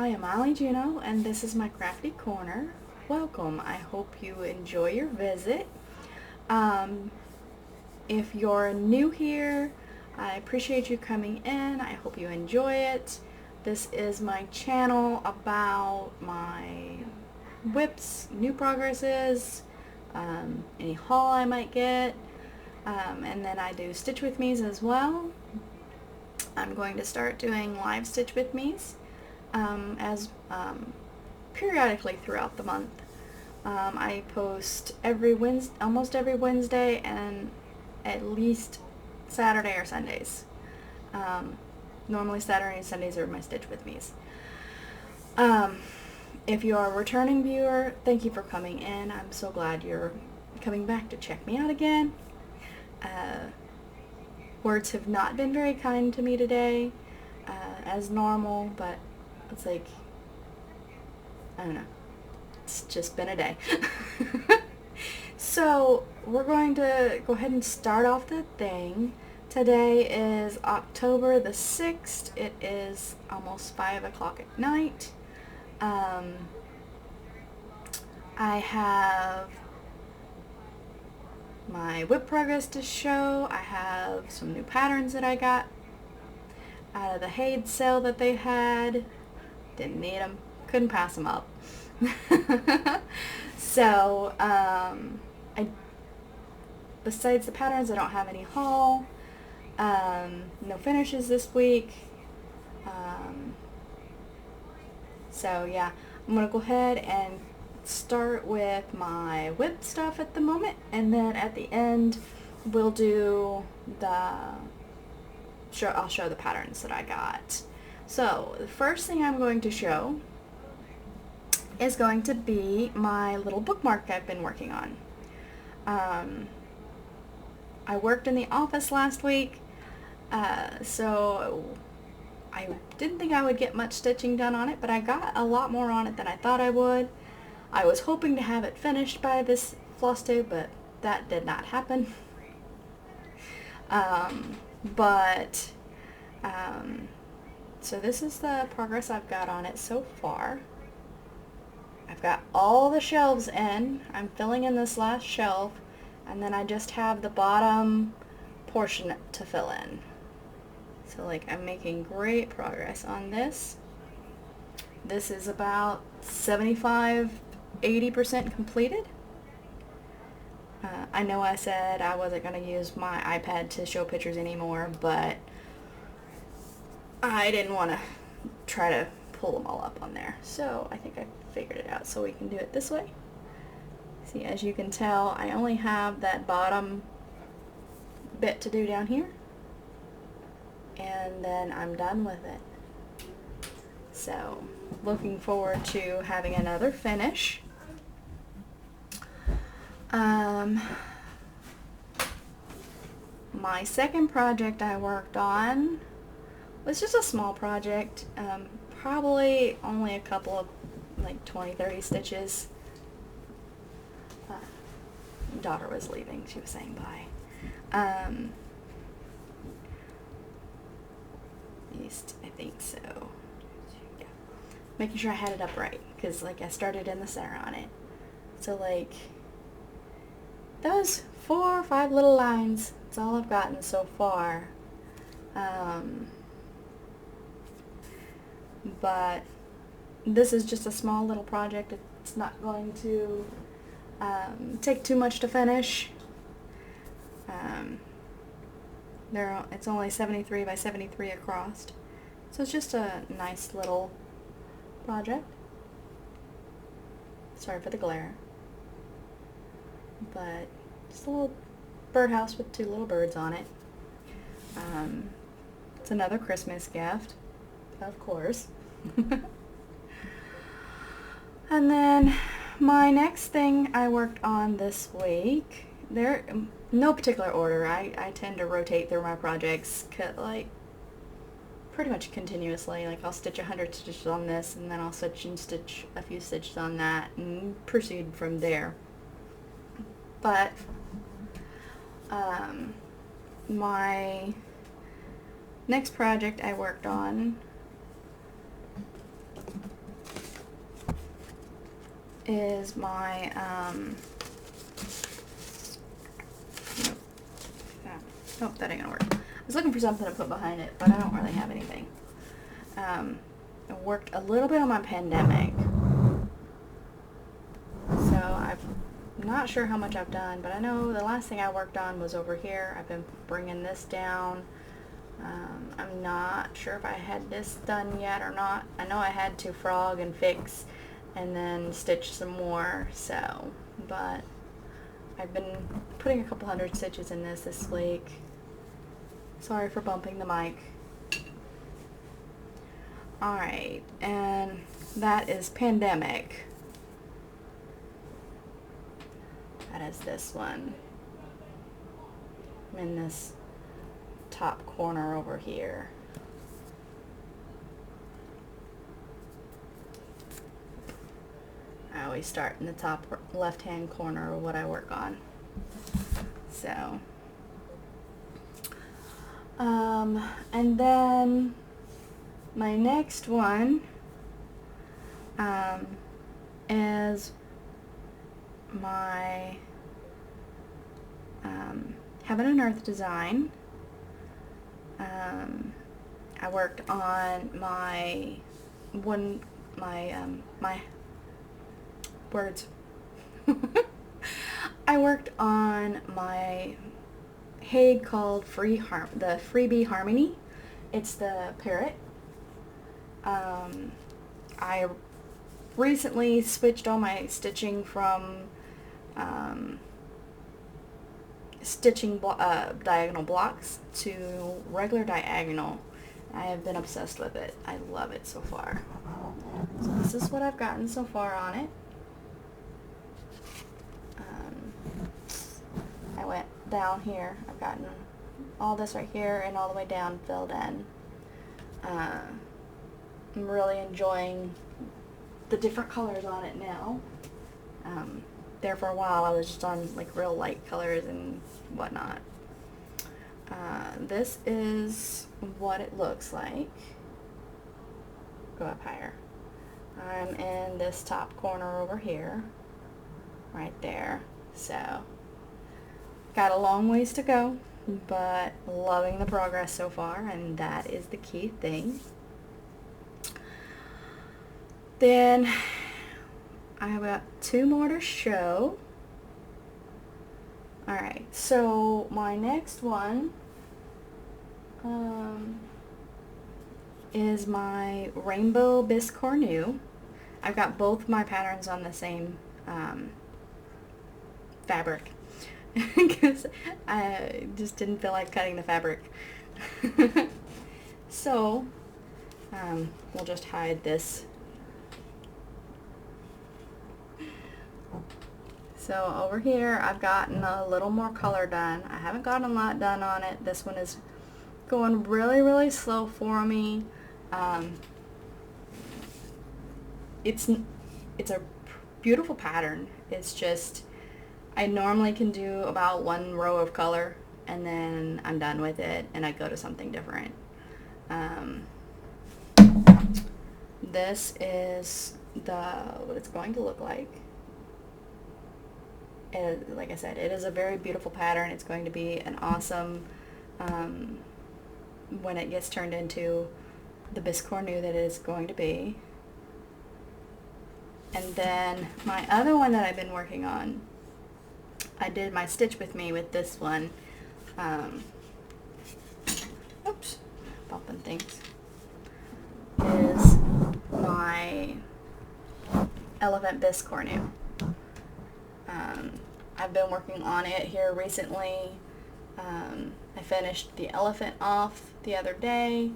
I'm Ali Juno, and this is my crafty corner. Welcome. I hope you enjoy your visit. Um, if you're new here, I appreciate you coming in. I hope you enjoy it. This is my channel about my whips, new progresses, any haul I might get, and then I do stitch with me's as well. I'm going to start doing live stitch with me's as periodically throughout the month. I post almost every Wednesday, and at least Saturday or Sundays. Normally Saturday and Sundays are my stitch with me's. If you are a returning viewer, thank you for coming in. I'm so glad you're coming back to check me out again. Words have not been very kind to me today, as normal, but it's like, I don't know, it's just been a day. So we're going to go ahead and start off the thing. Today is October the 6th. It is almost 5 o'clock at night. I have my whip progress to show. I have some new patterns that I got out of the Haid sale that they had. Didn't need them. Couldn't pass them up. So, besides the patterns, I don't have any haul. No finishes this week. So yeah, I'm going to go ahead and start with my whip stuff at the moment, and then at the end we'll do I'll show the patterns that I got. So the first thing I'm going to show is going to be my little bookmark I've been working on. I worked in the office last week, so I didn't think I would get much stitching done on it, but I got a lot more on it than I thought I would. I was hoping to have it finished by this FlossTube, but that did not happen. So this is the progress I've got on it so far. I've got all the shelves in. I'm filling in this last shelf, and then I just have the bottom portion to fill in. So like, I'm making great progress on this. This is about 75–80% completed. I know I said I wasn't going to use my iPad to show pictures anymore, but I didn't want to try to pull them all up on there. So I think I figured it out, so we can do it this way. See, as you can tell, I only have that bottom bit to do down here, and then I'm done with it. So looking forward to having another finish. My second project I worked on was just a small project, probably only a couple of like 20–30 stitches. Daughter was leaving, she was saying bye. At least I think so. Yeah. Making sure I had it up right, because like I started in the center on it. So like those 4 or 5 little lines, that's all I've gotten so far. But this is just a small little project. It's not going to take too much to finish. It's only 73 by 73 across, so it's just a nice little project. Sorry for the glare, but just a little birdhouse with 2 little birds on it. It's another Christmas gift, of course. And then my next thing I worked on this week, no particular order. I tend to rotate through my projects like pretty much continuously. Like I'll stitch 100 stitches on this, and then I'll stitch a few stitches on that, and proceed from there. But my next project I worked on is my, nope, that ain't gonna work. I was looking for something to put behind it, but I don't really have anything. I worked a little bit on my pandemic. So I'm not sure how much I've done, but I know the last thing I worked on was over here. I've been bringing this down. I'm not sure if I had this done yet or not. I know I had to frog and fix and then stitch some more, so, but I've been putting a couple hundred stitches in this week. Sorry for bumping the mic. Alright, and that is Pandemic. That is this one. I'm in this top corner over here. I always start in the top left hand corner of what I work on. So, and then my next one is my Heaven and Earth design. I worked on my words. I worked on my Hague called the Freebie Harmony. It's the parrot. I recently switched all my stitching from stitching diagonal blocks to regular diagonal. I have been obsessed with it. I love it so far. So this is what I've gotten so far on it. I went down here. I've gotten all this right here and all the way down filled in. I'm really enjoying the different colors on it now. There for a while I was just on like real light colors and whatnot. This is what it looks like. Go up higher. I'm in this top corner over here, right there. So got a long ways to go, but loving the progress so far, and that is the key thing. Then I have got 2 more to show. Alright, so my next one is my Rainbow Biscornu. I've got both my patterns on the same fabric because I just didn't feel like cutting the fabric. So we'll just hide this. So over here I've gotten a little more color done. I haven't gotten a lot done on it. This one is going really slow for me. It's a beautiful pattern. It's just I normally can do about 1 row of color and then I'm done with it and I go to something different. This is what it's going to look like. Like I said, it is a very beautiful pattern. It's going to be an awesome when it gets turned into the Biscornu that it is going to be. And then my other one that I've been working on, I did my Stitch With Me with this one. Oops, bumping things. Is my Elephant Biscornu. I've been working on it here recently. I finished the elephant off the other day,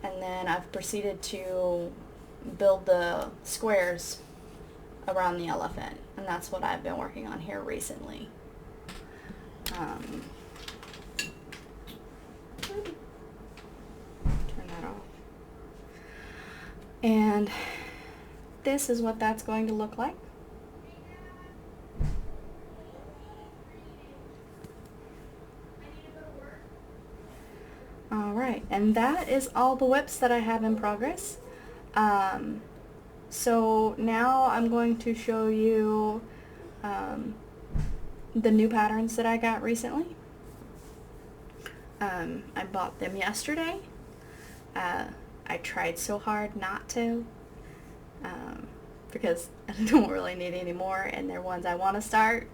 and then I've proceeded to build the squares around the elephant, and that's what I've been working on here recently. Turn that off. And this is what that's going to look like. Alright, and that is all the whips that I have in progress. So now I'm going to show you the new patterns that I got recently. I bought them yesterday. I tried so hard not to because I don't really need any more, and they're ones I want to start,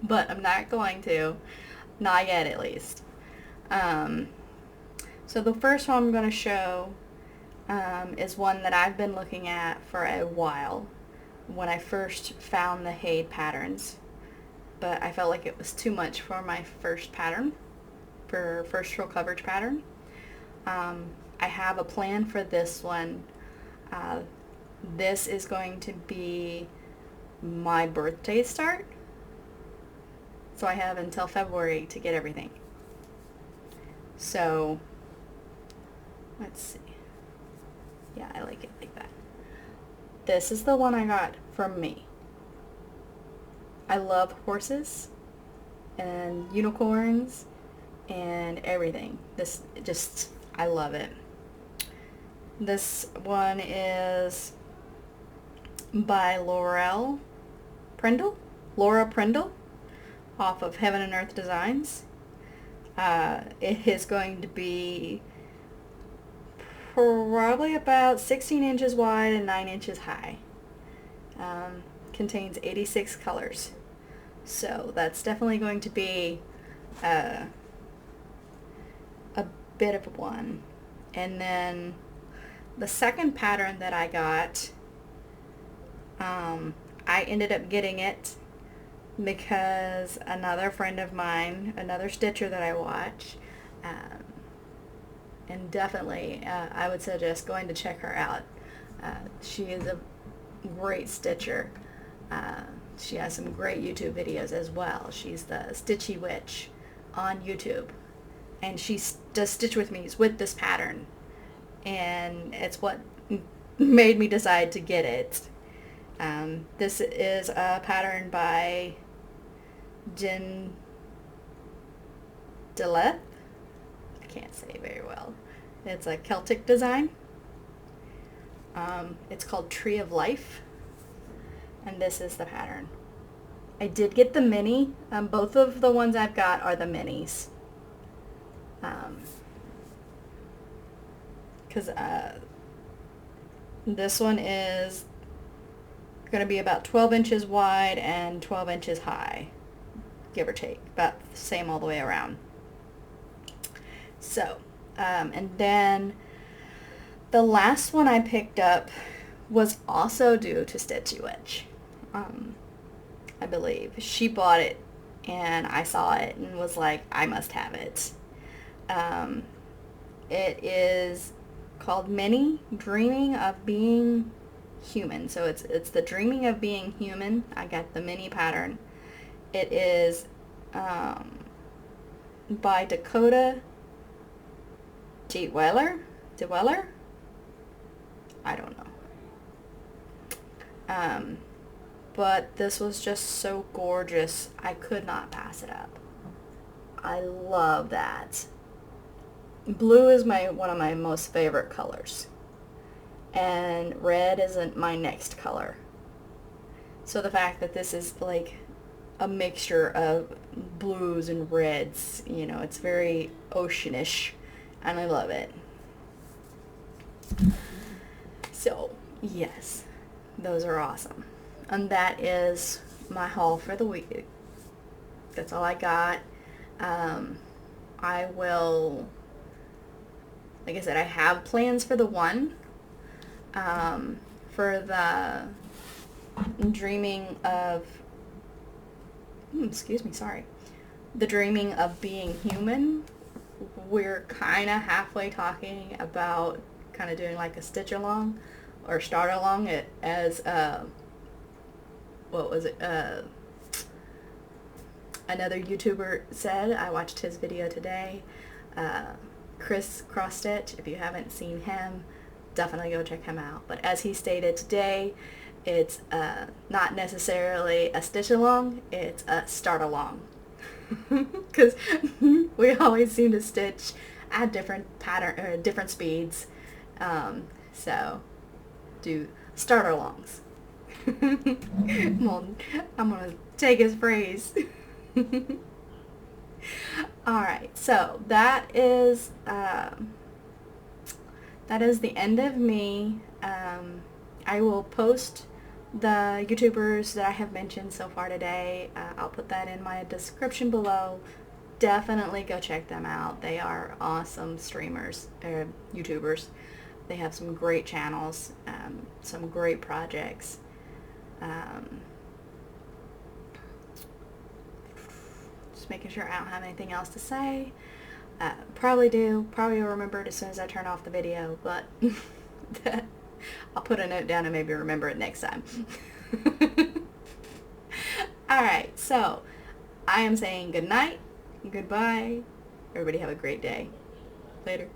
but I'm not going to. Not yet, at least. So the first one I'm going to show is one that I've been looking at for a while when I first found the Hade patterns, but I felt like it was too much for my first pattern, for first row coverage pattern. I have a plan for this one. This is going to be my birthday start, so I have until February to get everything. So let's see. Yeah, I like it like that. This is the one I got from me. I love horses and unicorns and everything. This just, I love it. This one is by Laura Prindle off of Heaven and Earth Designs. It is going to be probably about 16 inches wide and 9 inches high. Contains 86 colors. So that's definitely going to be a bit of one. And then the second pattern that I got, I ended up getting it because another friend of mine, another stitcher that I watch, and definitely I would suggest going to check her out. She is a great stitcher. She has some great YouTube videos as well. She's the Stitchy Witch on YouTube, and she does Stitch With Me's with this pattern, and it's what made me decide to get it. This is a pattern by Jen Deleth. I can't say very well. It's a Celtic design. It's called Tree of Life, and this is the pattern. I did get the mini. Both of the ones I've got are the minis. Because this one is going to be about 12 inches wide and 12 inches high, give or take, about the same all the way around. So, and then the last one I picked up was also due to Stitchy Witch. I believe she bought it and I saw it and was like, I must have it. It is called Mini Dreaming of Being Human. So it's the Dreaming of Being Human. I got the mini pattern. It is by Dakota DeWeller. I don't know. But this was just so gorgeous. I could not pass it up. I love that. Blue is one of my most favorite colors. And red isn't my next color. So the fact that this is like a mixture of blues and reds, you know, it's very oceanish, and I love it. So, yes, those are awesome. And that is my haul for the week. That's all I got. I will, like I said, I have plans for the one. For the Dreaming of, the Dreaming of Being Human, we're kind of halfway talking about kind of doing like a stitch along or start along it as what was it, another YouTuber said. I watched his video today, Chris Cross Stitch. If you haven't seen him, definitely go check him out. But as he stated today, it's not necessarily a stitch along, it's a start along. Because we always seem to stitch at different different speeds. So do starter longs. I'm gonna take his phrase. Alright, so that is the end of me. I will post the YouTubers that I have mentioned so far today. I'll put that in my description below. Definitely go check them out. They are awesome streamers, YouTubers. They have some great channels, some great projects. Just making sure I don't have anything else to say. Probably do. Probably will remember it as soon as I turn off the video, but I'll put a note down and maybe remember it next time. Alright, so I am saying good night, goodbye. Everybody have a great day. Later.